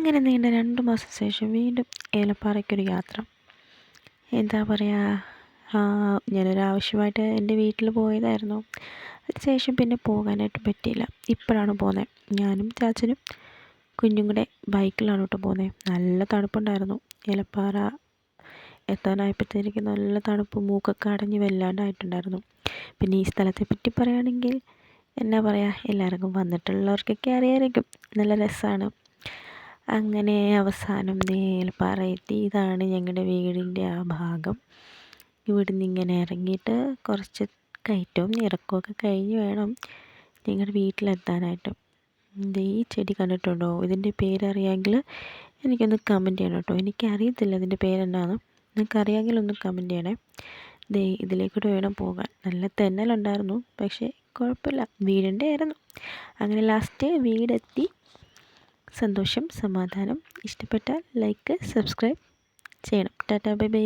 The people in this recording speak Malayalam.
അങ്ങനെ നീണ്ട 2 മാസം ശേഷം വീണ്ടും ഏലപ്പാറയ്ക്കൊരു യാത്ര. എന്താ പറയുക, ഞാനൊരാവശ്യമായിട്ട് എൻ്റെ വീട്ടിൽ പോയതായിരുന്നു. അതിനുശേഷം പിന്നെ പോകാനായിട്ട് പറ്റിയില്ല. ഇപ്പോഴാണ് പോകുന്നത്. ഞാനും ചാച്ചനും കുഞ്ഞും കൂടെ ബൈക്കിലാണ് കേട്ടോ പോകുന്നത്. നല്ല തണുപ്പുണ്ടായിരുന്നു. ഏലപ്പാറ എത്താനായപ്പോഴത്തേക്ക് നല്ല തണുപ്പ്, മൂക്കൊക്കെ അടഞ്ഞ് വല്ലാണ്ടായിട്ടുണ്ടായിരുന്നു. പിന്നെ ഈ സ്ഥലത്തെ പറ്റി പറയുകയാണെങ്കിൽ എന്നാ പറയുക, എല്ലാവർക്കും വന്നിട്ടുള്ളവർക്കൊക്കെ അറിയാമായിരിക്കും. നല്ല രസമാണ്. അങ്ങനെ അവസാനം ഏലപ്പാറ എത്തി. ഇതാണ് ഞങ്ങളുടെ വീടിൻ്റെ ആ ഭാഗം. ഇവിടുന്ന് ഇങ്ങനെ ഇറങ്ങിയിട്ട് കുറച്ച് കയറ്റവും ഇറക്കമൊക്കെ കഴിഞ്ഞ് വേണം ഞങ്ങളുടെ വീട്ടിലെത്താനായിട്ട്. ഈ ചെടി കണ്ടിട്ടുണ്ടോ? ഇതിൻ്റെ പേരറിയാമെങ്കിൽ എനിക്കൊന്ന് കമൻറ്റ് ചെയ്യണം കേട്ടോ. എനിക്കറിയത്തില്ല ഇതിൻ്റെ പേരെന്താണെന്ന്. നിങ്ങൾക്കറിയാമെങ്കിൽ ഒന്ന് കമൻറ്റ് ചെയ്യണേ. ഇതിലേക്കൂടെ വേണം പോകാൻ. നല്ല തെന്നലുണ്ടായിരുന്നു, പക്ഷേ കുഴപ്പമില്ല, വീടിൻ്റെ ആയിരുന്നു. അങ്ങനെ ലാസ്റ്റ് വീടെത്തി. സന്തോഷം, സമാധാനം. ഇഷ്ടപ്പെട്ടാൽ ലൈക്ക്, സബ്സ്ക്രൈബ് ചെയ്യണം. Tata, bye bye.